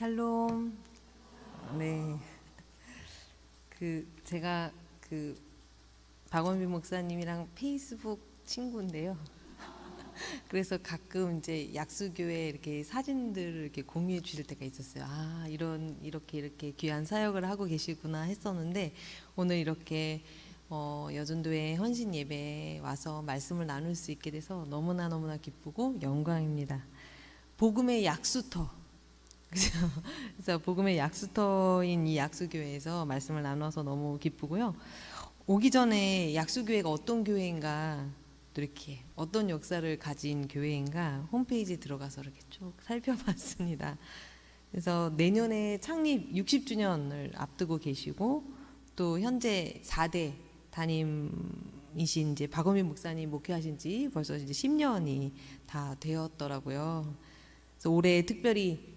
샬롬. 네. 제가 박원빈 목사님이랑 페이스북 친구인데요. 그래서 가끔 이제 약수교회 이렇게 사진들을 이렇게 공유해 주실 때가 있었어요. 아, 이렇게 귀한 사역을 하고 계시구나 했었는데, 오늘 이렇게 여전도의 헌신 예배에 와서 말씀을 나눌 수 있게 돼서 너무나 기쁘고 영광입니다. 복음의 약수터. 그래서 복음의 약수터인 이 약수교회에서 말씀을 나눠서 너무 기쁘고요. 오기 전에 약수교회가 어떤 교회인가, 또 이렇게 어떤 역사를 가진 교회인가 홈페이지에 들어가서 이렇게 쭉 살펴봤습니다. 그래서 내년에 창립 60주년을 앞두고 계시고, 또 현재 4대 담임이신 이제 박원민 목사님 목회하신 지 벌써 이제 10년이 다 되었더라고요. 그래서 올해 특별히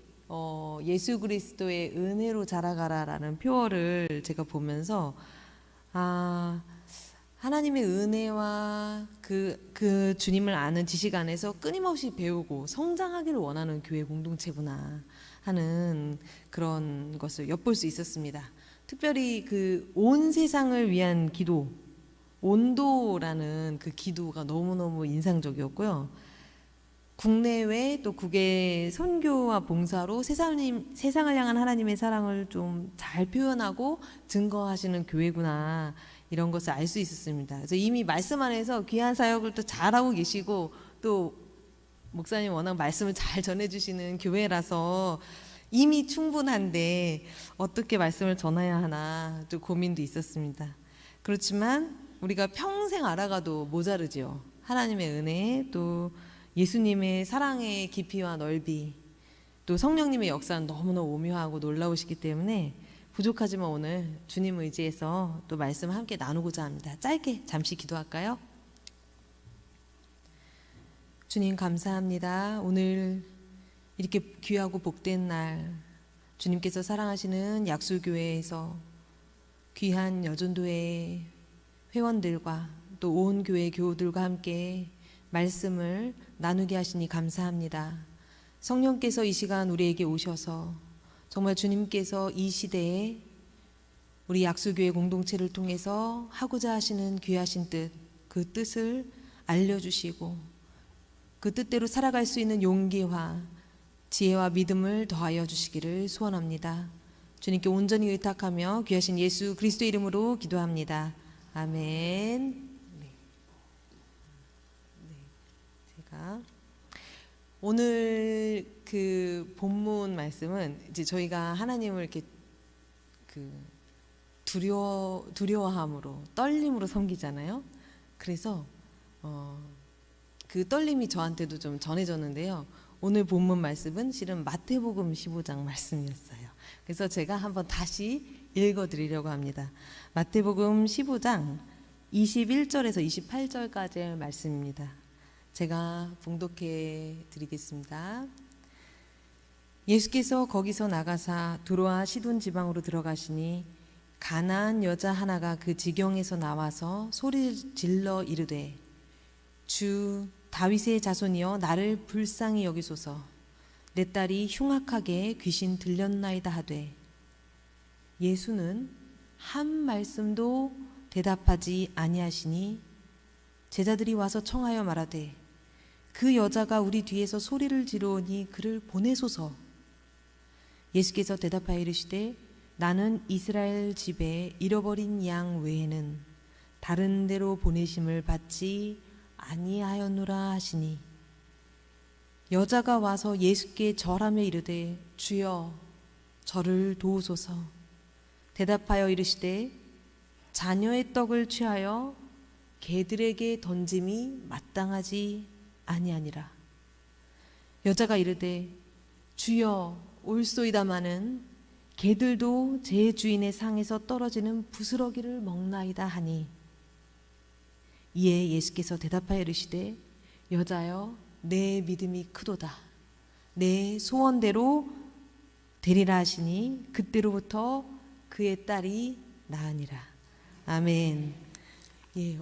예수 그리스도의 은혜로 자라가라라는 표어를 제가 보면서, 하나님의 은혜와 그 주님을 아는 지식 안에서 끊임없이 배우고 성장하기를 원하는 교회 공동체구나 하는 그런 것을 엿볼 수 있었습니다. 특별히 온 세상을 위한 기도, 온도라는 그 기도가 너무너무 인상적이었고요. 국내외 또 국외 선교와 봉사로 세상을 향한 하나님의 사랑을 좀 잘 표현하고 증거하시는 교회구나, 이런 것을 알 수 있었습니다. 그래서 이미 말씀 안에서 귀한 사역을 또 잘하고 계시고, 또 목사님 워낙 말씀을 잘 전해주시는 교회라서 이미 충분한데 어떻게 말씀을 전해야 하나 좀 고민도 있었습니다. 그렇지만 우리가 평생 알아가도 모자르죠. 하나님의 은혜, 또 예수님의 사랑의 깊이와 넓이, 또 성령님의 역사는 너무나 오묘하고 놀라우시기 때문에 부족하지만 오늘 주님 의지해서 또 말씀 함께 나누고자 합니다. 짧게 잠시 기도할까요? 주님 감사합니다. 오늘 이렇게 귀하고 복된 날, 주님께서 사랑하시는 약수교회에서 귀한 여전도의 회원들과 또 온 교회 교우들과 함께 말씀을 나누게 하시니 감사합니다. 성령께서 이 시간 우리에게 오셔서 정말 주님께서 이 시대에 우리 약수교회 공동체를 통해서 하고자 하시는 귀하신 뜻, 그 뜻을 알려주시고 그 뜻대로 살아갈 수 있는 용기와 지혜와 믿음을 더하여 주시기를 소원합니다. 주님께 온전히 의탁하며 귀하신 예수 그리스도 이름으로 기도합니다. 아멘. 오늘 본문 말씀은 이제 저희가 하나님을 이렇게 두려워함으로, 떨림으로 섬기잖아요. 그래서 그 떨림이 저한테도 좀 전해졌는데요. 오늘 본문 말씀은 실은 마태복음 15장 말씀이었어요. 그래서 제가 한번 다시 읽어드리려고 합니다. 마태복음 15장 21절에서 28절까지의 말씀입니다. 제가 봉독해 드리겠습니다. 예수께서 거기서 나가사 두로와 시돈 지방으로 들어가시니 가나안 여자 하나가 그 지경에서 나와서 소리를 질러 이르되, 주 다윗의 자손이여 나를 불쌍히 여기소서. 내 딸이 흉악하게 귀신 들렸나이다 하되, 예수는 한 말씀도 대답하지 아니하시니 제자들이 와서 청하여 말하되, 그 여자가 우리 뒤에서 소리를 지르오니 그를 보내소서. 예수께서 대답하여 이르시되, 나는 이스라엘 집에 잃어버린 양 외에는 다른 데로 보내심을 받지 아니하였노라 하시니, 여자가 와서 예수께 절하며 이르되, 주여 저를 도우소서. 대답하여 이르시되, 자녀의 떡을 취하여 개들에게 던짐이 마땅하지 아니하니라. 여자가 이르되, 주여 올소이다마는 개들도 제 주인의 상에서 떨어지는 부스러기를 먹나이다 하니, 이에 예수께서 대답하여 이르시되, 여자여 내 믿음이 크도다. 내 소원대로 되리라 하시니 그때로부터 그의 딸이 나으니라. 아멘.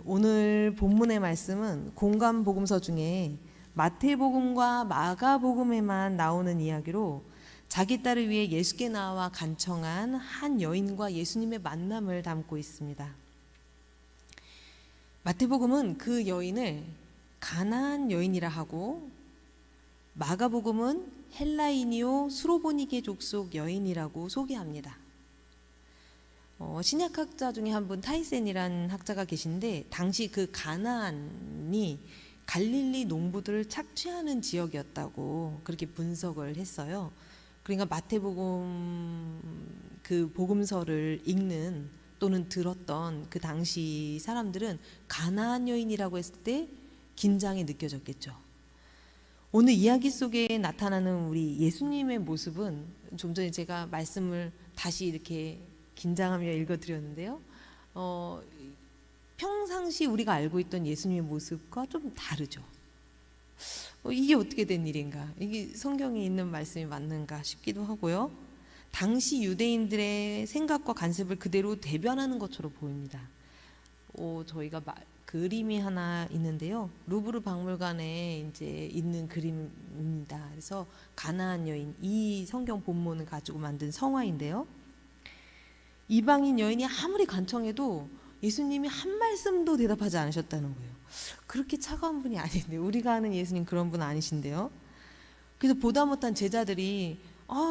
오늘 본문의 말씀은 공간 복음서 중에 마태복음과 마가복음에만 나오는 이야기로 자기 딸을 위해 예수께 나와 간청한 한 여인과 예수님의 만남을 담고 있습니다. 마태복음은 그 여인을 가나안 여인이라 하고, 마가복음은 헬라인이요 수로보니게 족속 여인이라고 소개합니다. 신약학자 중에 한 분 타이센이라는 학자가 계신데, 당시 그 가나안이 갈릴리 농부들을 착취하는 지역이었다고 그렇게 분석을 했어요. 그러니까 마태복음 그 복음서를 읽는 또는 들었던 그 당시 사람들은 가나안 여인이라고 했을 때 긴장이 느껴졌겠죠. 오늘 이야기 속에 나타나는 우리 예수님의 모습은, 좀 전에 제가 말씀을 다시 이렇게 긴장하며 읽어드렸는데요. 평상시 우리가 알고 있던 예수님의 모습과 좀 다르죠. 이게 어떻게 된 일인가? 이게 성경에 있는 말씀이 맞는가 싶기도 하고요. 당시 유대인들의 생각과 관습을 그대로 대변하는 것처럼 보입니다. 저희가 그림이 하나 있는데요. 루브르 박물관에 이제 있는 그림입니다. 그래서 가나안 여인, 이 성경 본문을 가지고 만든 성화인데요. 이방인 여인이 아무리 간청해도 예수님이 한 말씀도 대답하지 않으셨다는 거예요. 그렇게 차가운 분이 아닌데, 우리가 아는 예수님 그런 분 아니신데요. 그래서 보다 못한 제자들이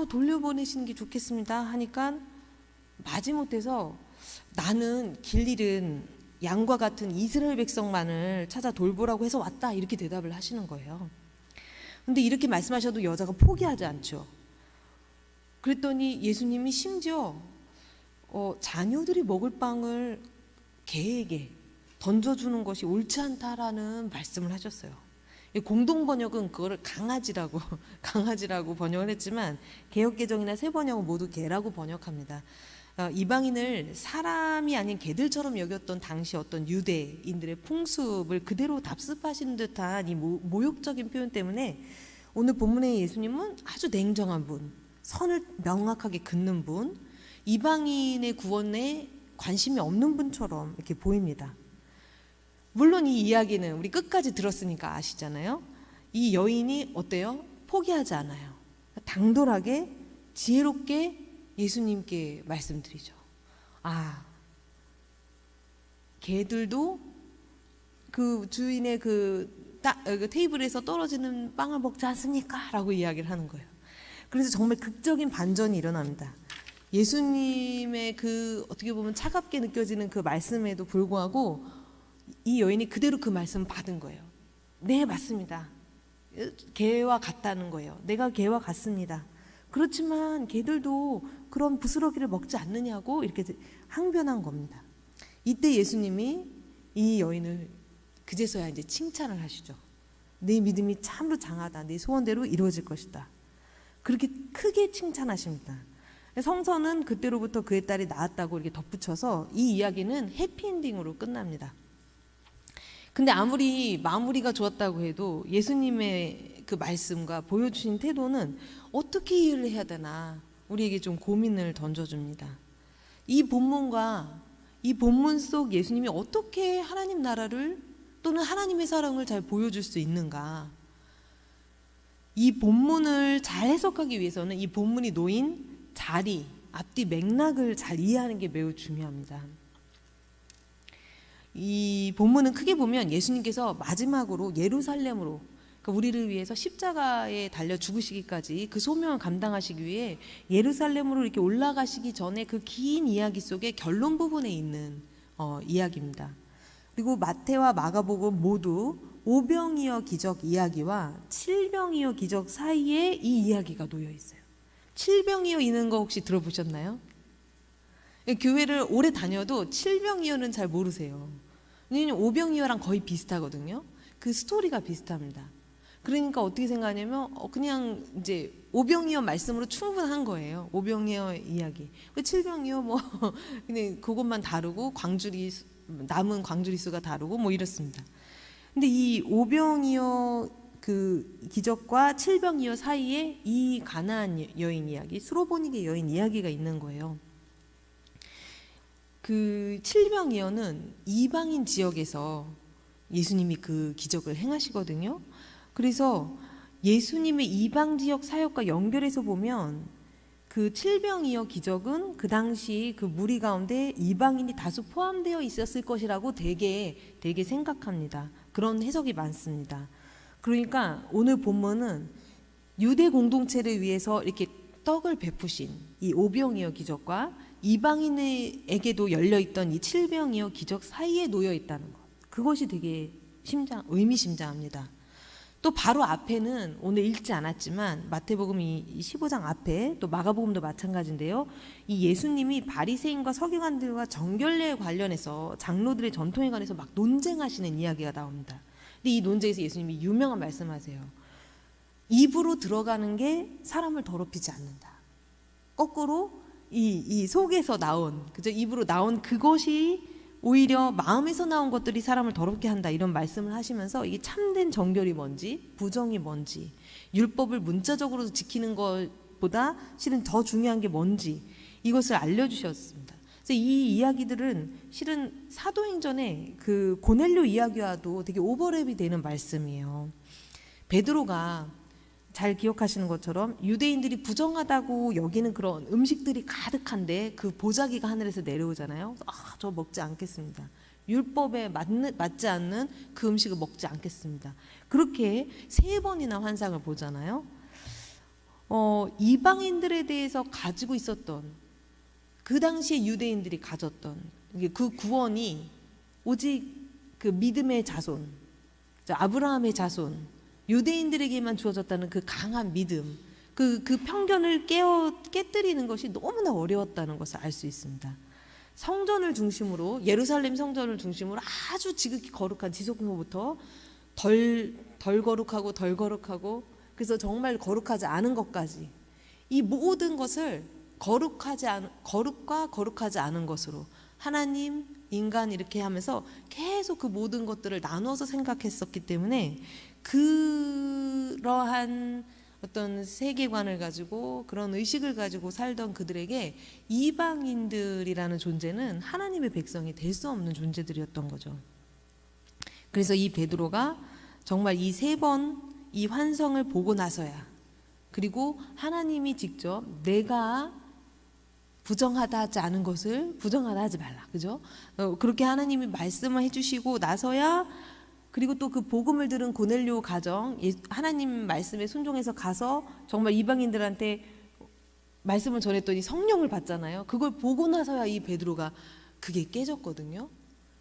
돌려보내시는 게 좋겠습니다 하니까 마지못해서 나는 길 잃은 양과 같은 이스라엘 백성만을 찾아 돌보라고 해서 왔다, 이렇게 대답을 하시는 거예요. 근데 이렇게 말씀하셔도 여자가 포기하지 않죠. 그랬더니 예수님이 심지어 자녀들이 먹을 빵을 개에게 던져주는 것이 옳지 않다라는 말씀을 하셨어요. 공동 번역은 그거를 강아지라고 번역을 했지만, 개역개정이나 새번역은 모두 개라고 번역합니다. 이방인을 사람이 아닌 개들처럼 여겼던 당시 어떤 유대인들의 풍습을 그대로 답습하신 듯한 이 모욕적인 표현 때문에 오늘 본문의 예수님은 아주 냉정한 분, 선을 명확하게 긋는 분, 이방인의 구원에 관심이 없는 분처럼 이렇게 보입니다. 물론 이 이야기는 우리 끝까지 들었으니까 아시잖아요. 이 여인이 어때요? 포기하지 않아요. 당돌하게 지혜롭게 예수님께 말씀드리죠. 개들도 그 주인의 그 테이블에서 떨어지는 빵을 먹지 않습니까? 라고 이야기를 하는 거예요. 그래서 정말 극적인 반전이 일어납니다. 예수님의 그 어떻게 보면 차갑게 느껴지는 그 말씀에도 불구하고 이 여인이 그대로 그 말씀을 받은 거예요. 네, 맞습니다. 개와 같다는 거예요. 내가 개와 같습니다. 그렇지만 개들도 그런 부스러기를 먹지 않느냐고 이렇게 항변한 겁니다. 이때 예수님이 이 여인을 그제서야 이제 칭찬을 하시죠. 네 믿음이 참으로 장하다. 네 소원대로 이루어질 것이다. 그렇게 크게 칭찬하십니다. 성서는 그때로부터 그의 딸이 낳았다고 이렇게 덧붙여서 이 이야기는 해피엔딩으로 끝납니다. 근데 아무리 마무리가 좋았다고 해도 예수님의 그 말씀과 보여주신 태도는 어떻게 이해를 해야 되나 우리에게 좀 고민을 던져줍니다. 이 본문과 이 본문 속 예수님이 어떻게 하나님 나라를 또는 하나님의 사랑을 잘 보여줄 수 있는가. 이 본문을 잘 해석하기 위해서는 이 본문이 놓인 자리, 앞뒤 맥락을 잘 이해하는 게 매우 중요합니다. 이 본문은 크게 보면 예수님께서 마지막으로 예루살렘으로, 그러니까 우리를 위해서 십자가에 달려 죽으시기까지 그 소명을 감당하시기 위해 예루살렘으로 이렇게 올라가시기 전에 그 긴 이야기 속에 결론 부분에 있는 이야기입니다. 그리고 마태와 마가복음 모두 오병이어 기적 이야기와 칠병이어 기적 사이에 이 이야기가 놓여 있어요. 칠병이어 있는 거 혹시 들어보셨나요? 교회를 오래 다녀도 칠병이어는 잘 모르세요. 왜냐하면 오병이어랑 거의 비슷하거든요. 그 스토리가 비슷합니다. 그러니까 어떻게 생각하냐면 그냥 이제 오병이어 말씀으로 충분한 거예요. 오병이어 이야기. 칠병이어 뭐 그냥 그것만 다르고 남은 광주리 수가 다르고 뭐 이렇습니다. 근데 이 오병이어 그 기적과 칠병이어 사이에 이 가나안 여인 이야기, 수로보니게 여인 이야기가 있는 거예요. 그 칠병이어는 이방인 지역에서 예수님이 그 기적을 행하시거든요. 그래서 예수님의 이방 지역 사역과 연결해서 보면 그 칠병이어 기적은 그 당시 그 무리 가운데 이방인이 다수 포함되어 있었을 것이라고 되게 생각합니다. 그런 해석이 많습니다. 그러니까 오늘 본문은 유대 공동체를 위해서 이렇게 떡을 베푸신 이 오병이어 기적과 이방인에게도 열려있던 이 칠병이어 기적 사이에 놓여 있다는 것, 그것이 되게 의미심장합니다. 또 바로 앞에는 오늘 읽지 않았지만 마태복음 이 15장 앞에 또 마가복음도 마찬가지인데요. 이 예수님이 바리새인과 서기관들과 정결례에 관련해서 장로들의 전통에 관해서 막 논쟁하시는 이야기가 나옵니다. 근데 이 논쟁에서 예수님이 유명한 말씀하세요. 입으로 들어가는 게 사람을 더럽히지 않는다. 거꾸로 이 속에서 나온, 그죠? 입으로 나온 그것이 오히려 마음에서 나온 것들이 사람을 더럽게 한다, 이런 말씀을 하시면서 이게 참된 정결이 뭔지, 부정이 뭔지, 율법을 문자적으로 지키는 것보다 실은 더 중요한 게 뭔지 이것을 알려주셨습니다. 그래서 이 이야기들은 실은 사도행전의 그 고넬료 이야기와도 되게 오버랩이 되는 말씀이에요. 베드로가 잘 기억하시는 것처럼 유대인들이 부정하다고 여기는 그런 음식들이 가득한데 그 보자기가 하늘에서 내려오잖아요. 저 먹지 않겠습니다. 율법에 맞지 않는 그 음식을 먹지 않겠습니다. 그렇게 3번이나 환상을 보잖아요. 이방인들에 대해서 가지고 있었던, 그 당시에 유대인들이 가졌던 그 구원이 오직 그 믿음의 자손, 아브라함의 자손, 유대인들에게만 주어졌다는 그 강한 믿음, 그 편견을 깨뜨리는 것이 너무나 어려웠다는 것을 알 수 있습니다. 성전을 중심으로, 예루살렘 성전을 중심으로 아주 지극히 거룩한 지성소부터 덜 거룩하고 덜 거룩하고, 그래서 정말 거룩하지 않은 것까지, 이 모든 것을 거룩과 거룩하지 않은 것으로 하나님, 인간 이렇게 하면서 계속 그 모든 것들을 나누어서 생각했었기 때문에 그러한 어떤 세계관을 가지고 그런 의식을 가지고 살던 그들에게 이방인들이라는 존재는 하나님의 백성이 될 수 없는 존재들이었던 거죠. 그래서 이 베드로가 정말 이 3번 이 환성을 보고 나서야, 그리고 하나님이 직접 내가 부정하다 하지 않은 것을 부정하다 하지 말라, 그죠? 그렇게 하나님이 말씀을 해주시고 나서야, 그리고 또 그 복음을 들은 고넬료 가정, 하나님 말씀에 순종해서 가서 정말 이방인들한테 말씀을 전했더니 성령을 받잖아요. 그걸 보고 나서야 이 베드로가 그게 깨졌거든요.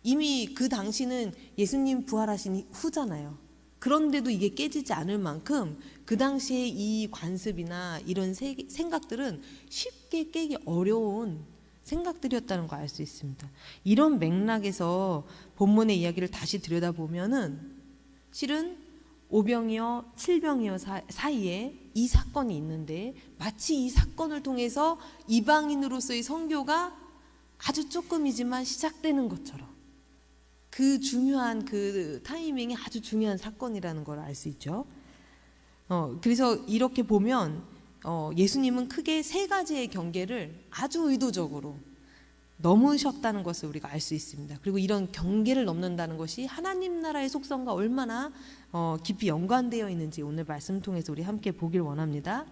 이미 그 당시는 예수님 부활하신 후잖아요. 그런데도 이게 깨지지 않을 만큼 그 당시에 이 관습이나 이런 생각들은 쉽게 깨기 어려운 생각들이었다는 걸 알 수 있습니다. 이런 맥락에서 본문의 이야기를 다시 들여다보면은 실은 오병이어, 칠병이어 사이에 이 사건이 있는데, 마치 이 사건을 통해서 이방인으로서의 선교가 아주 조금이지만 시작되는 것처럼 그 중요한 그 타이밍이 아주 중요한 사건이라는 걸 알 수 있죠. 그래서 이렇게 보면 예수님은 크게 3가지의 경계를 아주 의도적으로 넘으셨다는 것을 우리가 알 수 있습니다. 그리고 이런 경계를 넘는다는 것이 하나님 나라의 속성과 얼마나 깊이 연관되어 있는지 오늘 말씀 통해서 우리 함께 보길 원합니다.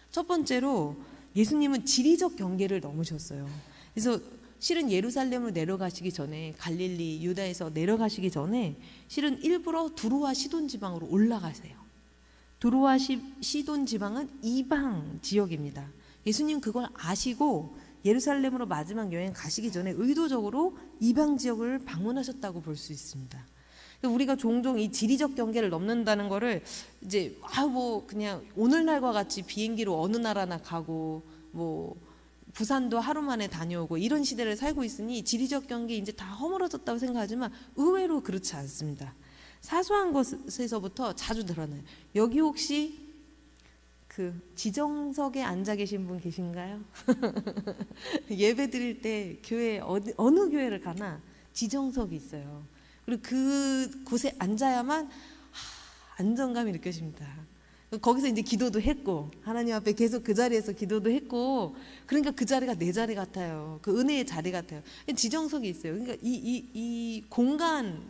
첫 번째로 예수님은 지리적 경계를 넘으셨어요. 그래서 실은 예루살렘으로 내려가시기 전에, 갈릴리, 유다에서 내려가시기 전에 실은 일부러 두로와 시돈 지방으로 올라가세요. 두로와 시돈 지방은 이방 지역입니다. 예수님 그걸 아시고 예루살렘으로 마지막 여행 가시기 전에 의도적으로 이방 지역을 방문하셨다고 볼 수 있습니다. 우리가 종종 이 지리적 경계를 넘는다는 거를 이제 그냥 오늘날과 같이 비행기로 어느 나라나 가고 부산도 하루 만에 다녀오고 이런 시대를 살고 있으니 지리적 경계 이제 다 허물어졌다고 생각하지만 의외로 그렇지 않습니다. 사소한 것에서부터 자주 드러나요. 여기 혹시 그 지정석에 앉아 계신 분 계신가요? 예배 드릴 때 교회 어느 교회를 가나 지정석이 있어요. 그리고 그 곳에 앉아야만 안정감이 느껴집니다. 거기서 이제 기도도 했고 하나님 앞에 계속 그 자리에서 기도도 했고, 그러니까 그 자리가 내 자리 같아요. 그 은혜의 자리 같아요. 지정석이 있어요. 그러니까 이 공간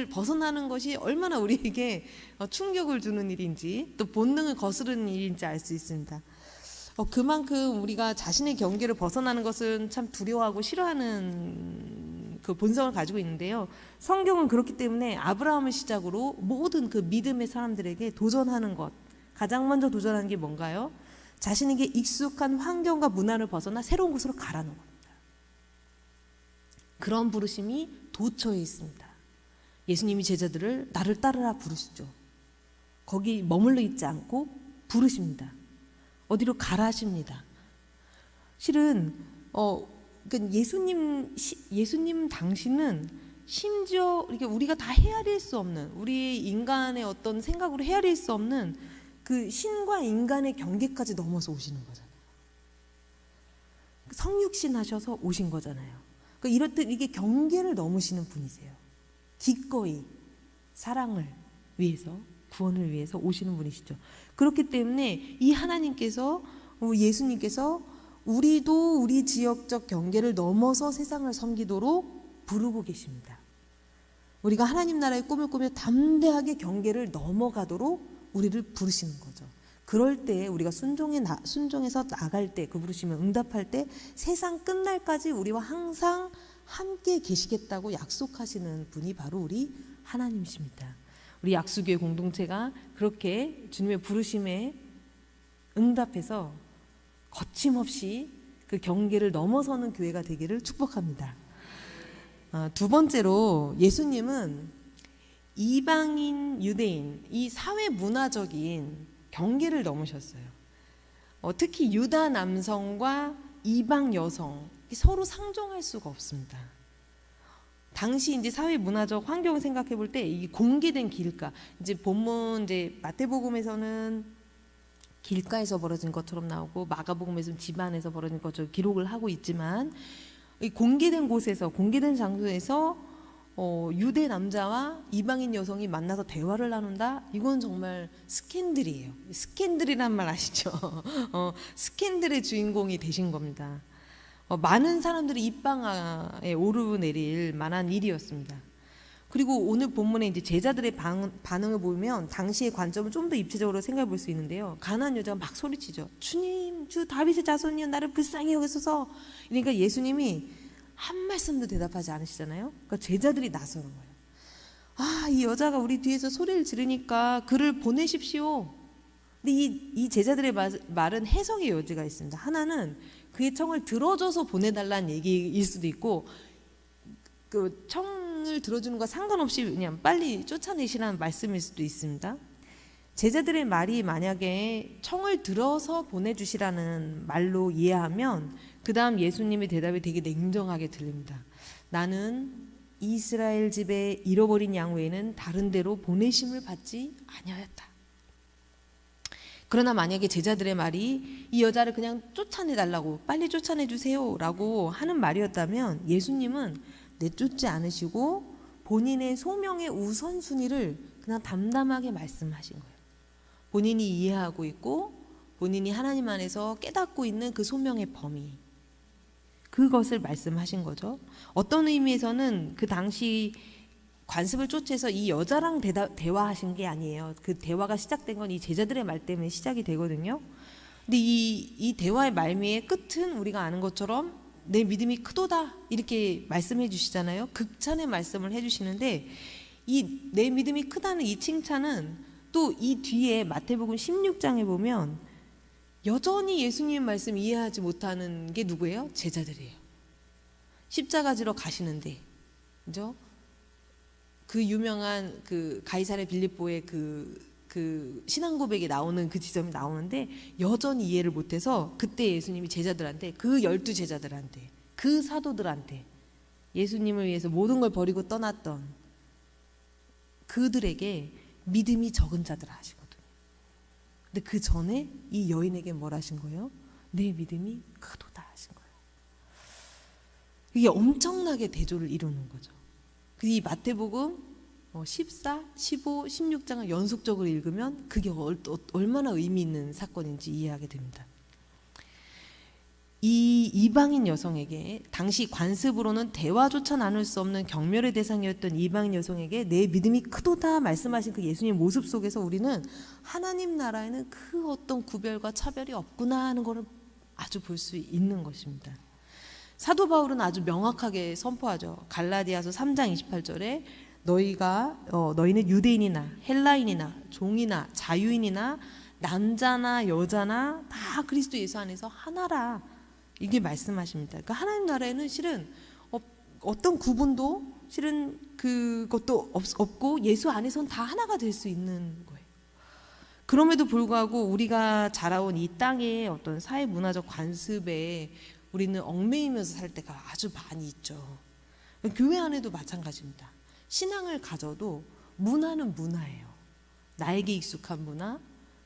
벗어나는 것이 얼마나 우리에게 충격을 주는 일인지 또 본능을 거스르는 일인지 알 수 있습니다. 그만큼 우리가 자신의 경계를 벗어나는 것은 참 두려워하고 싫어하는 그 본성을 가지고 있는데요. 성경은 그렇기 때문에 아브라함을 시작으로 모든 그 믿음의 사람들에게 도전하는 것, 가장 먼저 도전하는 게 뭔가요? 자신에게 익숙한 환경과 문화를 벗어나 새로운 곳으로 가라는 겁니다. 그런 부르심이 도처에 있습니다. 예수님이 제자들을 나를 따르라 부르시죠. 거기 머물러 있지 않고 부르십니다. 어디로 가라 하십니다. 실은 그러니까 예수님 당시는 심지어 이렇게 우리가 다 헤아릴 수 없는, 우리 인간의 어떤 생각으로 헤아릴 수 없는 그 신과 인간의 경계까지 넘어서 오시는 거잖아요. 성육신 하셔서 오신 거잖아요. 그러니까 이렇듯 이게 경계를 넘으시는 분이세요. 기꺼이 사랑을 위해서, 구원을 위해서 오시는 분이시죠. 그렇기 때문에 이 하나님께서, 예수님께서 우리도 우리 지역적 경계를 넘어서 세상을 섬기도록 부르고 계십니다. 우리가 하나님 나라의 꿈을 꾸며 담대하게 경계를 넘어가도록 우리를 부르시는 거죠. 그럴 때 우리가 순종해서 나갈 때, 그 부르시면 응답할 때 세상 끝날까지 우리와 항상 함께 계시겠다고 약속하시는 분이 바로 우리 하나님이십니다. 우리 약수교회 공동체가 그렇게 주님의 부르심에 응답해서 거침없이 그 경계를 넘어서는 교회가 되기를 축복합니다. 두 번째로 예수님은 이방인, 유대인, 이 사회 문화적인 경계를 넘으셨어요. 특히 유다 남성과 이방 여성 서로 상종할 수가 없습니다. 당시 이제 사회 문화적 환경을 생각해 볼 때 이 공개된 길가, 이제 본문 이제 마태복음에서는 길가에서 벌어진 것처럼 나오고 마가복음에서는 집안에서 벌어진 것처럼 기록을 하고 있지만, 이 공개된 곳에서, 공개된 장소에서 유대 남자와 이방인 여성이 만나서 대화를 나눈다? 이건 정말 스캔들이에요. 스캔들이란 말 아시죠? 스캔들의 주인공이 되신 겁니다. 많은 사람들이 입방아에 오르내릴 만한 일이었습니다. 그리고 오늘 본문에 이제 제자들의 반응을 보면 당시의 관점을 좀 더 입체적으로 생각해 볼 수 있는데요. 가난한 여자가 막 소리치죠. 주님, 주 다윗의 자손이여 나를 불쌍히 여기소서. 그러니까 예수님이 한 말씀도 대답하지 않으시잖아요. 그러니까 제자들이 나서는 거예요. 이 여자가 우리 뒤에서 소리를 지르니까 그를 보내십시오. 근데 이 제자들의 말은 해석의 여지가 있습니다. 하나는 그의 청을 들어줘서 보내달라는 얘기일 수도 있고, 그 청을 들어주는 거 상관없이 그냥 빨리 쫓아내시라는 말씀일 수도 있습니다. 제자들의 말이 만약에 청을 들어서 보내주시라는 말로 이해하면 그 다음 예수님의 대답이 되게 냉정하게 들립니다. 나는 이스라엘 집에 잃어버린 양 외에는 다른 데로 보내심을 받지 아니하였다. 그러나 만약에 제자들의 말이 이 여자를 그냥 쫓아내달라고, 빨리 쫓아내주세요 라고 하는 말이었다면 예수님은 내쫓지 않으시고 본인의 소명의 우선순위를 그냥 담담하게 말씀하신 거예요. 본인이 이해하고 있고 본인이 하나님 안에서 깨닫고 있는 그 소명의 범위, 그것을 말씀하신 거죠. 어떤 의미에서는 그 당시 관습을 쫓아서 이 여자랑 대화하신 게 아니에요. 그 대화가 시작된 건 이 제자들의 말 때문에 시작이 되거든요. 근데 이 대화의 말미의 끝은 우리가 아는 것처럼 내 믿음이 크도다 이렇게 말씀해 주시잖아요. 극찬의 말씀을 해주시는데, 이 내 믿음이 크다는 이 칭찬은 또 이 뒤에 마태복음 16장에 보면 여전히 예수님 말씀 이해하지 못하는 게 누구예요? 제자들이에요. 십자가 지러 가시는데, 그죠? 그 유명한 그 가이사랴 빌립보의 그 신앙 고백에 나오는 그 지점이 나오는데 여전히 이해를 못해서 그때 예수님이 제자들한테, 그 12 제자들한테, 그 사도들한테, 예수님을 위해서 모든 걸 버리고 떠났던 그들에게 믿음이 적은 자들아 하시거든요. 근데 그 전에 이 여인에게 뭘 하신 거예요? 내 믿음이 크도다 하신 거예요. 이게 엄청나게 대조를 이루는 거죠. 이 마태복음 14, 15, 16장을 연속적으로 읽으면 그게 얼마나 의미 있는 사건인지 이해하게 됩니다. 이 이방인 여성에게, 당시 관습으로는 대화조차 나눌 수 없는 경멸의 대상이었던 이방인 여성에게 내 믿음이 크도다 말씀하신 그 예수님 모습 속에서 우리는 하나님 나라에는 그 어떤 구별과 차별이 없구나 하는 것을 아주 볼 수 있는 것입니다. 사도 바울은 아주 명확하게 선포하죠. 갈라디아서 3장 28절에 너희는 유대인이나 헬라인이나 종이나 자유인이나 남자나 여자나 다 그리스도 예수 안에서 하나라, 이게 말씀하십니다. 그러니까 하나님 나라에는 실은 어떤 구분도 실은 그것도 없고 예수 안에서는 다 하나가 될 수 있는 거예요. 그럼에도 불구하고 우리가 자라온 이 땅의 어떤 사회 문화적 관습에 우리는 얽매이면서 살 때가 아주 많이 있죠. 교회 안에도 마찬가지입니다. 신앙을 가져도 문화는 문화예요. 나에게 익숙한 문화,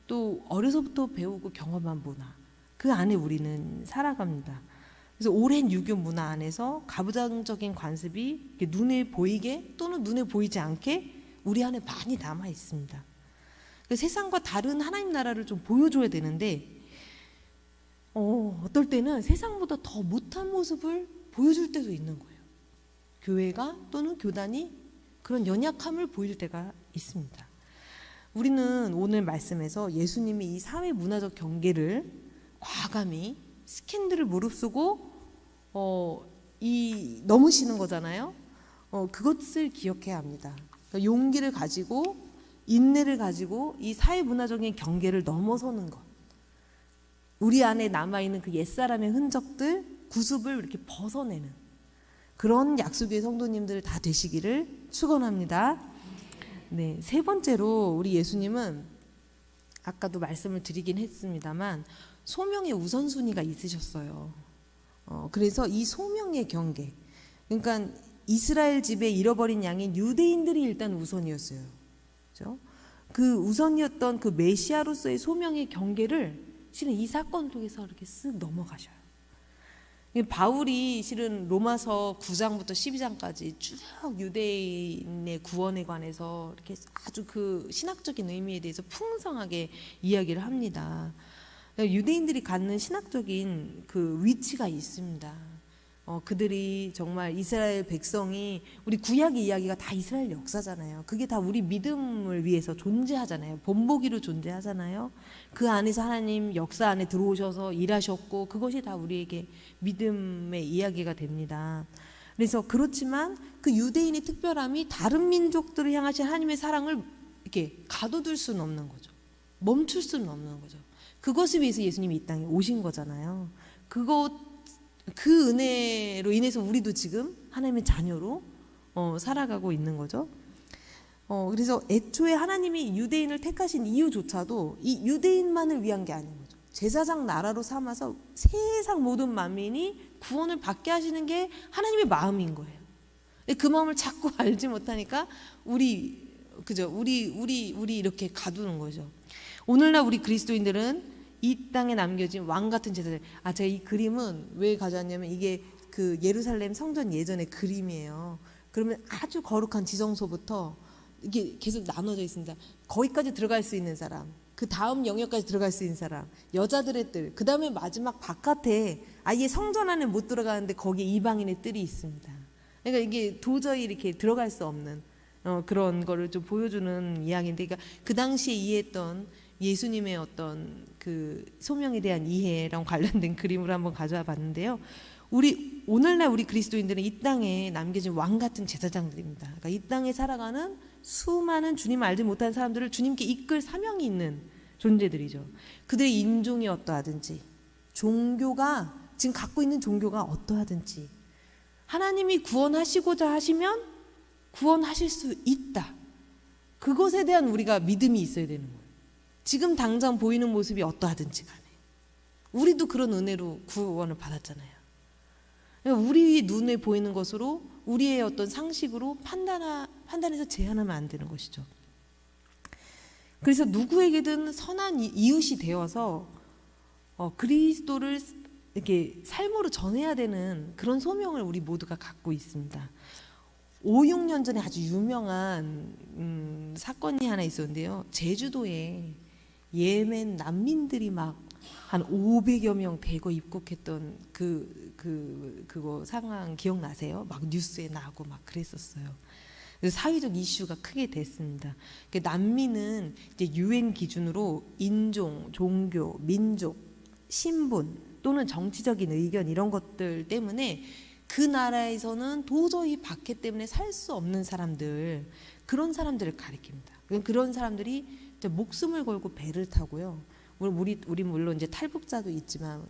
또 어려서부터 배우고 경험한 문화, 그 안에 우리는 살아갑니다. 그래서 오랜 유교 문화 안에서 가부장적인 관습이 눈에 보이게 또는 눈에 보이지 않게 우리 안에 많이 남아 있습니다. 세상과 다른 하나님 나라를 좀 보여줘야 되는데 어떨 때는 세상보다 더 못한 모습을 보여줄 때도 있는 거예요. 교회가 또는 교단이 그런 연약함을 보일 때가 있습니다. 우리는 오늘 말씀에서 예수님이 이 사회 문화적 경계를 과감히 스캔들을 무릅쓰고 넘으시는 거잖아요. 그것을 기억해야 합니다. 그러니까 용기를 가지고 인내를 가지고 이 사회 문화적인 경계를 넘어서는 것, 우리 안에 남아있는 그 옛사람의 흔적들, 구습을 이렇게 벗어내는 그런 약속의 성도님들 다 되시기를 축원합니다. 네, 세 번째로 우리 예수님은 아까도 말씀을 드리긴 했습니다만 소명의 우선순위가 있으셨어요. 그래서 이 소명의 경계, 그러니까 이스라엘 집에 잃어버린 양인 유대인들이 일단 우선이었어요. 그렇죠? 그 우선이었던 그 메시아로서의 소명의 경계를 실은 이 사건 속에서 이렇게 쓱 넘어가셔요. 바울이 실은 로마서 9장부터 12장까지 쭉 유대인의 구원에 관해서 이렇게 아주 그 신학적인 의미에 대해서 풍성하게 이야기를 합니다. 유대인들이 갖는 신학적인 그 위치가 있습니다. 그들이 정말 이스라엘 백성이, 우리 구약의 이야기가 다 이스라엘 역사잖아요. 그게 다 우리 믿음을 위해서 존재하잖아요. 본보기로 존재하잖아요. 그 안에서 하나님 역사 안에 들어오셔서 일하셨고 그것이 다 우리에게 믿음의 이야기가 됩니다. 그래서 그렇지만 그 유대인의 특별함이 다른 민족들을 향하신 하나님의 사랑을 이렇게 가둬둘 수는 없는 거죠. 멈출 수는 없는 거죠. 그것을 위해서 예수님이 이 땅에 오신 거잖아요. 그 은혜로 인해서 우리도 지금 하나님의 자녀로 살아가고 있는 거죠. 그래서 애초에 하나님이 유대인을 택하신 이유조차도 이 유대인만을 위한 게 아닌 거죠. 제사장 나라로 삼아서 세상 모든 만민이 구원을 받게 하시는 게 하나님의 마음인 거예요. 그 마음을 자꾸 알지 못하니까 우리 이렇게 가두는 거죠. 오늘날 우리 그리스도인들은 이 땅에 남겨진 왕 같은 제사장. 제가 이 그림은 왜 가져왔냐면 이게 그 예루살렘 성전 예전의 그림이에요. 그러면 아주 거룩한 지성소부터 이게 계속 나눠져 있습니다. 거기까지 들어갈 수 있는 사람, 그 다음 영역까지 들어갈 수 있는 사람, 여자들의 뜰, 그 다음에 마지막 바깥에 아예 성전 안에 못 들어가는데 거기에 이방인의 뜰이 있습니다. 그러니까 이게 도저히 이렇게 들어갈 수 없는 그런 거를 좀 보여주는 이야기인데, 그러니까 그 당시에 이해했던 예수님의 어떤 그 소명에 대한 이해랑 관련된 그림으로 한번 가져와 봤는데요. 오늘날 우리 그리스도인들은 이 땅에 남겨진 왕 같은 제사장들입니다. 그러니까 이 땅에 살아가는 수많은 주님을 알지 못한 사람들을 주님께 이끌 사명이 있는 존재들이죠. 그들의 인종이 어떠하든지, 종교가 지금 갖고 있는 종교가 어떠하든지, 하나님이 구원하시고자 하시면 구원하실 수 있다. 그것에 대한 우리가 믿음이 있어야 되는 거예요. 지금 당장 보이는 모습이 어떠하든지 간에 우리도 그런 은혜로 구원을 받았잖아요. 우리 눈에 보이는 것으로 우리의 어떤 상식으로 판단해서 제한하면 안 되는 것이죠. 그래서 누구에게든 선한 이웃이 되어서 그리스도를 이렇게 삶으로 전해야 되는 그런 소명을 우리 모두가 갖고 있습니다. 5, 6년 전에 아주 유명한 사건이 하나 있었는데요. 제주도에 예멘 난민들이 막 한 500여 명 대거 입국했던 그거 상황 기억나세요? 막 뉴스에 나고 막 그랬었어요. 그래서 사회적 이슈가 크게 됐습니다. 난민은 이제 유엔 기준으로 인종, 종교, 민족, 신분 또는 정치적인 의견 이런 것들 때문에 그 나라에서는 도저히 박해 때문에 살 수 없는 사람들, 그런 사람들을 가리킵니다. 그런 사람들이 이제 목숨을 걸고 배를 타고요. 우리 물론 이제 탈북자도 있지만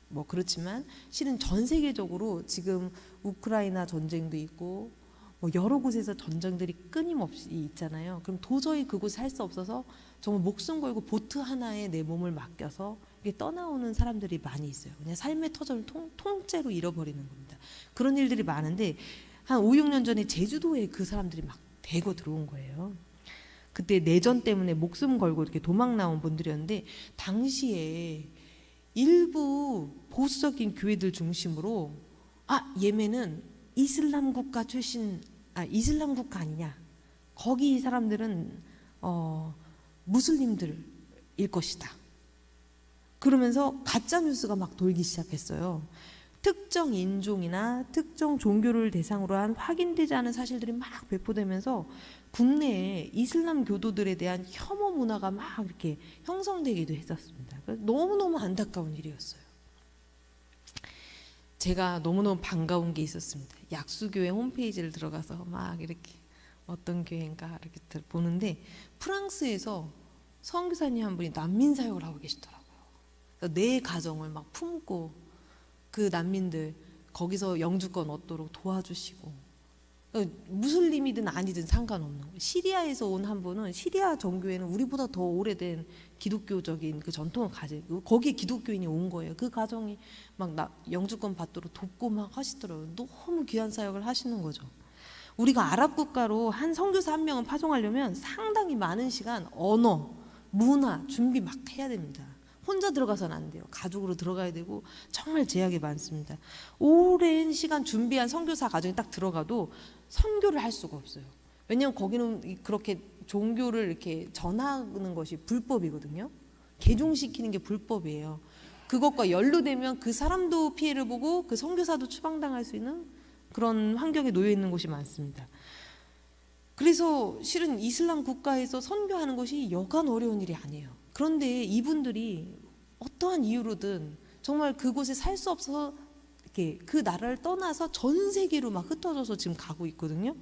뭐 그렇지만 실은 전 세계적으로 지금 우크라이나 전쟁도 있고 뭐 여러 곳에서 전쟁들이 끊임없이 있잖아요. 그럼 도저히 그곳에 살 수 없어서 정말 목숨 걸고 보트 하나에 내 몸을 맡겨서 이게 떠나오는 사람들이 많이 있어요. 그냥 삶의 터전을 통째로 잃어버리는 겁니다. 그런 일들이 많은데 한 5, 6년 전에 제주도에 그 사람들이 막 대거 들어온 거예요. 그때 내전 때문에 목숨 걸고 이렇게 도망 나온 분들이었는데 당시에 일부 보수적인 교회들 중심으로 예멘은 이슬람 국가 이슬람 국가 아니냐, 거기 이 사람들은 무슬림들일 것이다, 그러면서 가짜 뉴스가 막 돌기 시작했어요. 특정 인종이나 특정 종교를 대상으로 한 확인되지 않은 사실들이 막 배포되면서 국내에 이슬람 교도들에 대한 혐오 문화가 막 이렇게 형성되기도 했었습니다. 너무너무 안타까운 일이었어요. 제가 너무너무 반가운 게 있었습니다. 약수교회 홈페이지를 들어가서 막 이렇게 어떤 교회인가 이렇게 보는데 프랑스에서 선교사님 한 분이 난민 사역을 하고 계시더라고요. 내 가정을 막 품고 그 난민들 거기서 영주권 얻도록 도와주시고, 무슬림이든 아니든 상관없는 거예요. 시리아에서 온 한 분은 시리아 정교회는 우리보다 더 오래된 기독교적인 그 전통을 가지고 거기에 기독교인이 온 거예요. 그 가정이 막 영주권 받도록 돕고 막 하시더라고요. 너무 귀한 사역을 하시는 거죠. 우리가 아랍 국가로 한 선교사 한 명을 파송하려면 상당히 많은 시간 언어, 문화 준비 막 해야 됩니다. 혼자 들어가서는 안 돼요. 가족으로 들어가야 되고 정말 제약이 많습니다. 오랜 시간 준비한 선교사 가정에 딱 들어가도 선교를 할 수가 없어요. 왜냐하면 거기는 그렇게 종교를 이렇게 전하는 것이 불법이거든요. 개종시키는 게 불법이에요. 그것과 연루되면 그 사람도 피해를 보고 그 선교사도 추방당할 수 있는 그런 환경에 놓여 있는 곳이 많습니다. 그래서 실은 이슬람 국가에서 선교하는 것이 여간 어려운 일이 아니에요. 그런데 이분들이 어떠한 이유로든 정말 그곳에 살 수 없어서 이렇게 그 나라를 떠나서 전 세계로 막 흩어져서 지금 가고 있거든요.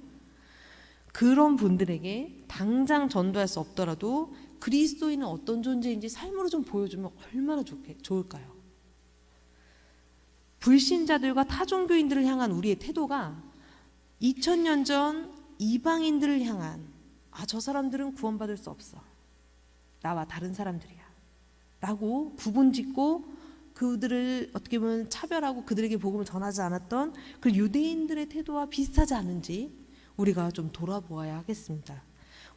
그런 분들에게 당장 전도할 수 없더라도 그리스도인은 어떤 존재인지 삶으로 좀 보여주면 얼마나 좋을까요? 불신자들과 타종교인들을 향한 우리의 태도가 2000년 전 이방인들을 향한 저 사람들은 구원받을 수 없어, 나와 다른 사람들이야 라고 구분짓고 그들을 어떻게 보면 차별하고 그들에게 복음을 전하지 않았던 그 유대인들의 태도와 비슷하지 않은지 우리가 좀 돌아보아야 하겠습니다.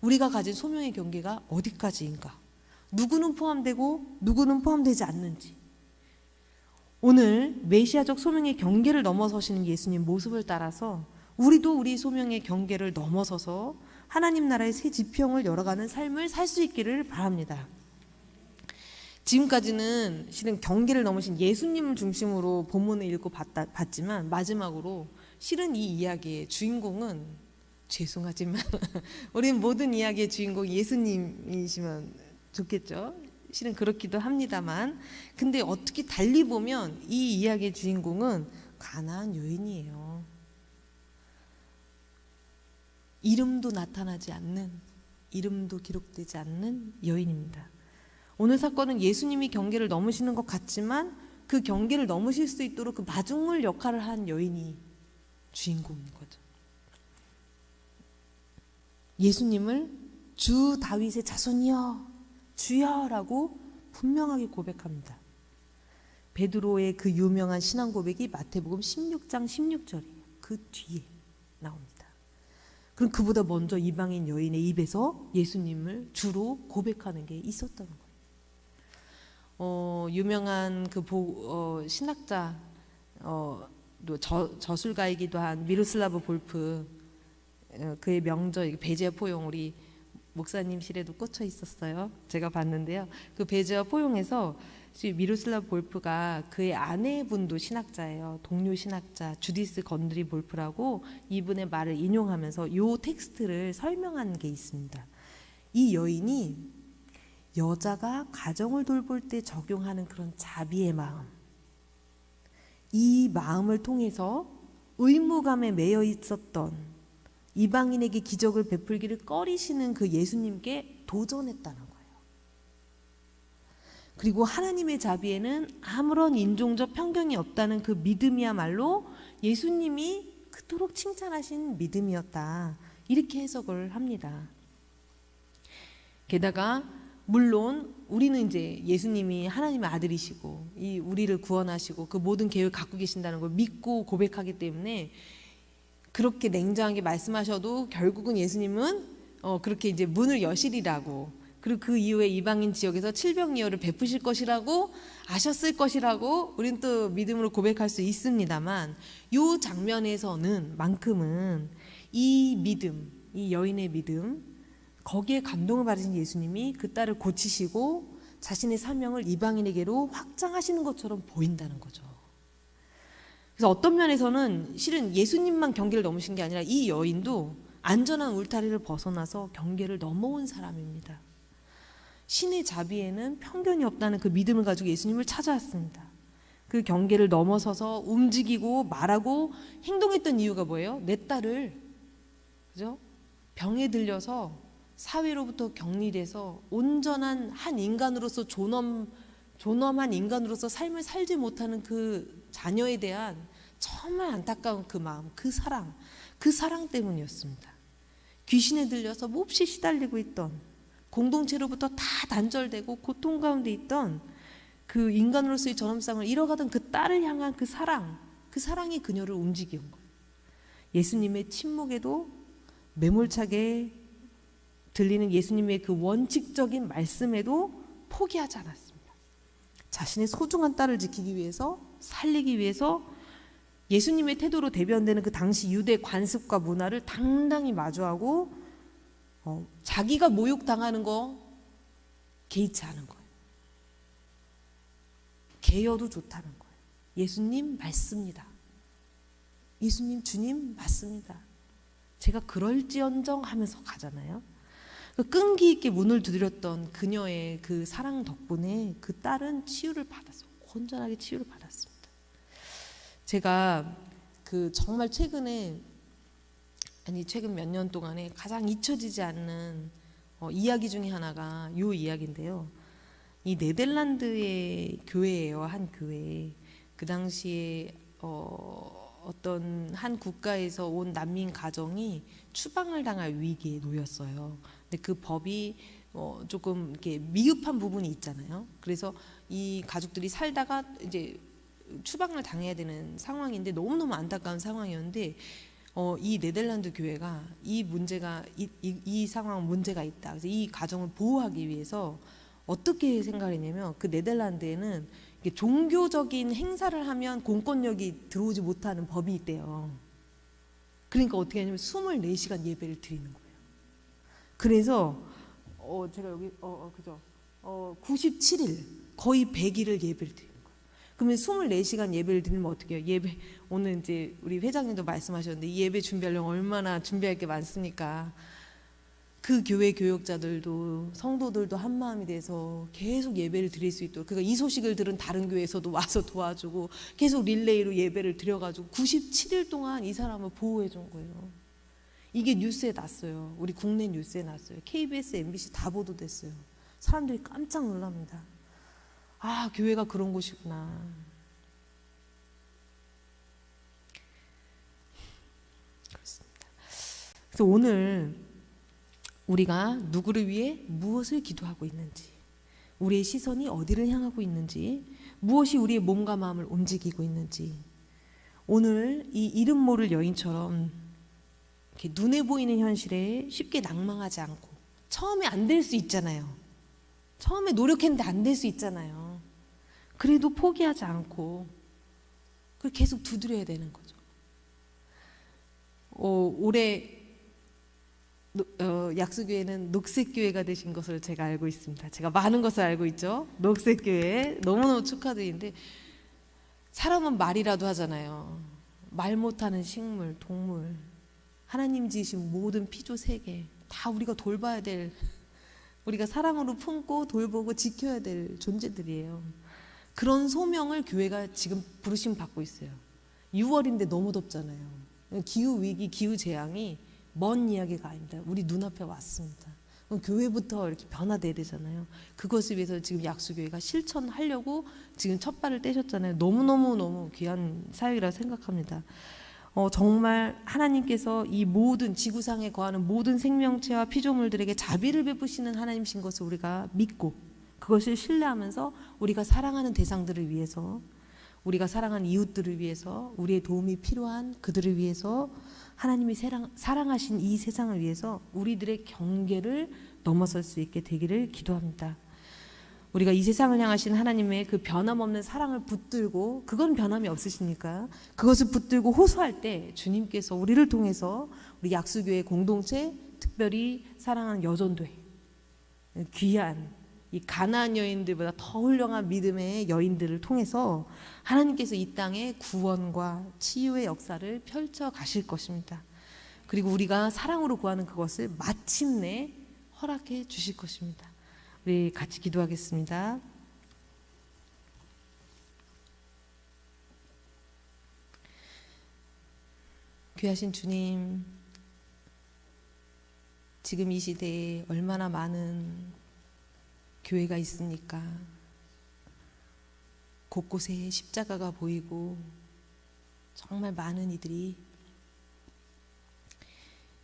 우리가 가진 소명의 경계가 어디까지인가, 누구는 포함되고 누구는 포함되지 않는지, 오늘 메시아적 소명의 경계를 넘어서시는 예수님 모습을 따라서 우리도 우리 소명의 경계를 넘어서서 하나님 나라의 새 지평을 열어가는 삶을 살 수 있기를 바랍니다. 지금까지는 실은 경계를 넘으신 예수님을 중심으로 본문을 읽고 봤지만 마지막으로 실은 이 이야기의 주인공은, 죄송하지만 우리는 모든 이야기의 주인공 예수님이시면 좋겠죠. 실은 그렇기도 합니다만, 근데 어떻게 달리 보면 이 이야기의 주인공은 가나안 여인이에요. 이름도 나타나지 않는, 이름도 기록되지 않는 여인입니다. 오늘 사건은 예수님이 경계를 넘으시는 것 같지만 그 경계를 넘으실 수 있도록 그 마중물 역할을 한 여인이 주인공인 거죠. 예수님을 주 다윗의 자손이여 주여라고 분명하게 고백합니다. 베드로의 그 유명한 신앙 고백이 마태복음 16장 16절이에요. 그 뒤에 나옵니다. 그럼 그보다 먼저 이방인 여인의 입에서 예수님을 주로 고백하는 게 있었던 거예요. 유명한 그 신학자, 또 저술가이기도 한 미로슬라브 볼프, 그의 명저 배제의 포용 우리 목사님실에도 꽂혀 있었어요. 제가 봤는데요. 그 배즈와 포용에서 미로슬라브 볼프가 그의 아내분도 신학자예요. 동료 신학자 주디스 건드리 볼프라고 이분의 말을 인용하면서 이 텍스트를 설명한 게 있습니다. 이 여인이 여자가 가정을 돌볼 때 적용하는 그런 자비의 마음, 이 마음을 통해서 의무감에 매여 있었던 이방인에게 기적을 베풀기를 꺼리시는 그 예수님께 도전했다는 거예요. 그리고 하나님의 자비에는 아무런 인종적 편견이 없다는 그 믿음이야말로 예수님이 그토록 칭찬하신 믿음이었다. 이렇게 해석을 합니다. 게다가 물론 우리는 이제 예수님이 하나님의 아들이시고 이 우리를 구원하시고 그 모든 계획을 갖고 계신다는 걸 믿고 고백하기 때문에 그렇게 냉정하게 말씀하셔도 결국은 예수님은 그렇게 이제 문을 여시리라고, 그리고 그 이후에 이방인 지역에서 칠병이어를 베푸실 것이라고 아셨을 것이라고 우리는 또 믿음으로 고백할 수 있습니다만, 이 장면에서는 만큼은 이 믿음, 이 여인의 믿음, 거기에 감동을 받으신 예수님이 그 딸을 고치시고 자신의 사명을 이방인에게로 확장하시는 것처럼 보인다는 거죠. 그래서 어떤 면에서는 실은 예수님만 경계를 넘으신 게 아니라 이 여인도 안전한 울타리를 벗어나서 경계를 넘어온 사람입니다. 신의 자비에는 편견이 없다는 그 믿음을 가지고 예수님을 찾아왔습니다. 그 경계를 넘어서서 움직이고 말하고 행동했던 이유가 뭐예요? 내 딸을, 그죠? 병에 들려서 사회로부터 격리돼서 온전한 한 인간으로서 존엄한 인간으로서 삶을 살지 못하는 그 자녀에 대한 정말 안타까운 그 마음, 그 사랑 때문이었습니다. 귀신에 들려서 몹시 시달리고 있던, 공동체로부터 다 단절되고 고통 가운데 있던 그 인간으로서의 존엄성을 잃어가던 그 딸을 향한 그 사랑이 그녀를 움직인 거예요. 예수님의 침묵에도 매몰차게 들리는 예수님의 그 원칙적인 말씀에도 포기하지 않았습니다. 자신의 소중한 딸을 지키기 위해서, 살리기 위해서 예수님의 태도로 대변되는 그 당시 유대 관습과 문화를 당당히 마주하고 자기가 모욕당하는 거 개의치 않은 거예요. 개여도 좋다는 거예요. 예수님 맞습니다. 예수님 주님 맞습니다. 제가 그럴지언정 하면서 가잖아요. 끈기 있게 문을 두드렸던 그녀의 그 사랑 덕분에 그 딸은 치유를 받았어요. 온전하게 치유를 받았습니다. 제가 그 정말 최근 몇 년 동안에 가장 잊혀지지 않는 이야기 중에 하나가 이 이야기인데요. 이 네덜란드의 교회예요. 한 교회. 그 당시에 어떤 한 국가에서 온 난민 가정이 추방을 당할 위기에 놓였어요. 근데 그 법이 조금 이렇게 미흡한 부분이 있잖아요. 그래서 이 가족들이 살다가 이제 추방을 당해야 되는 상황인데 너무너무 안타까운 상황이었는데 이 네덜란드 교회가 이 문제가 이 상황 문제가 있다. 그래서 이 가정을 보호하기 위해서 어떻게 생각을 했냐면 그 네덜란드에는 종교적인 행사를 하면 공권력이 들어오지 못하는 법이 있대요. 그러니까 어떻게 하냐면 24시간 예배를 드리는 거예요. 그래서 제가 여기 그죠? 97일 거의 100일을 예배를 드리는 거예요. 그러면 24시간 예배를 드리면 어떻게 해요? 예배 오늘 이제 우리 회장님도 말씀하셨는데 이 예배 준비하려면 얼마나 준비할 게 많습니까? 그 교회 교역자들도 성도들도 한 마음이 돼서 계속 예배를 드릴 수 있도록, 그러니까 이 소식을 들은 다른 교회에서도 와서 도와주고 계속 릴레이로 예배를 드려가지고 97일 동안 이 사람을 보호해 준 거예요. 이게 뉴스에 났어요. 우리 국내 뉴스에 났어요. KBS, MBC 다 보도됐어요. 사람들이 깜짝 놀랍니다. 아, 교회가 그런 곳이구나. 그렇습니다. 그래서 오늘 우리가 누구를 위해 무엇을 기도하고 있는지, 우리의 시선이 어디를 향하고 있는지, 무엇이 우리의 몸과 마음을 움직이고 있는지, 오늘 이 이름 모를 여인처럼 이렇게 눈에 보이는 현실에 쉽게 낭망하지 않고, 처음에 안 될 수 있잖아요. 처음에 노력했는데 안 될 수 있잖아요. 그래도 포기하지 않고 그걸 계속 두드려야 되는 거죠. 올해 약수교회는 녹색교회가 되신 것을 제가 알고 있습니다. 제가 많은 것을 알고 있죠. 녹색교회 너무너무 축하드리는데, 사람은 말이라도 하잖아요. 말 못하는 식물, 동물, 하나님 지으신 모든 피조 세계 다 우리가 돌봐야 될, 우리가 사랑으로 품고 돌보고 지켜야 될 존재들이에요. 그런 소명을 교회가 지금 부르심 받고 있어요. 6월인데 너무 덥잖아요. 기후 위기, 기후 재앙이 먼 이야기가 아닙니다. 우리 눈앞에 왔습니다. 교회부터 이렇게 변화돼야 되잖아요. 그것을 위해서 지금 약수교회가 실천하려고 지금 첫 발을 떼셨잖아요. 너무 귀한 사역이라고 생각합니다. 정말 하나님께서 이 모든 지구상에 거하는 모든 생명체와 피조물들에게 자비를 베푸시는 하나님이신 것을 우리가 믿고, 그것을 신뢰하면서 우리가 사랑하는 대상들을 위해서, 우리가 사랑하는 이웃들을 위해서, 우리의 도움이 필요한 그들을 위해서, 하나님이 사랑하신 이 세상을 위해서 우리들의 경계를 넘어설 수 있게 되기를 기도합니다. 우리가 이 세상을 향하신 하나님의 그 변함없는 사랑을 붙들고, 그건 변함이 없으시니까 그것을 붙들고 호소할 때 주님께서 우리를 통해서 우리 약수교회 공동체, 특별히 사랑하는 여전도회, 귀한 이 가나안 여인들보다 더 훌륭한 믿음의 여인들을 통해서 하나님께서 이 땅에 구원과 치유의 역사를 펼쳐 가실 것입니다. 그리고 우리가 사랑으로 구하는 그것을 마침내 허락해 주실 것입니다. 우리 같이 기도하겠습니다. 귀하신 주님, 지금 이 시대에 얼마나 많은 교회가 있습니까? 곳곳에 십자가가 보이고 정말 많은 이들이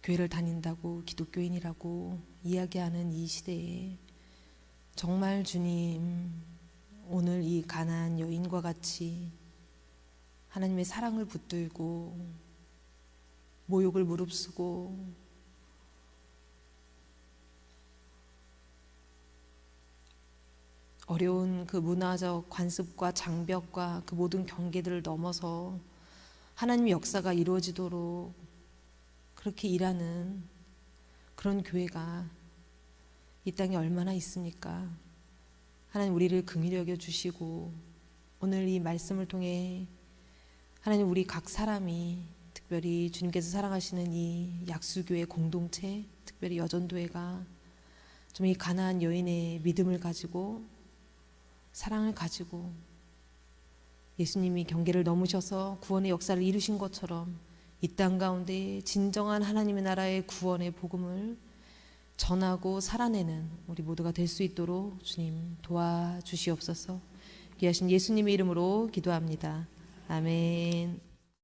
교회를 다닌다고 기독교인이라고 이야기하는 이 시대에 정말 주님, 오늘 이 가나안 여인과 같이 하나님의 사랑을 붙들고 모욕을 무릅쓰고 어려운 그 문화적 관습과 장벽과 그 모든 경계들을 넘어서 하나님의 역사가 이루어지도록 그렇게 일하는 그런 교회가 이 땅에 얼마나 있습니까? 하나님, 우리를 긍휼히 여겨 주시고 오늘 이 말씀을 통해 하나님, 우리 각 사람이 특별히 주님께서 사랑하시는 이 약수교회 공동체, 특별히 여전도회가 좀 이 가나안 여인의 믿음을 가지고, 사랑을 가지고 예수님이 경계를 넘으셔서 구원의 역사를 이루신 것처럼 이 땅 가운데 진정한 하나님의 나라의 구원의 복음을 전하고 살아내는 우리 모두가 될 수 있도록 주님 도와주시옵소서. 귀하신 예수님의 이름으로 기도합니다. 아멘.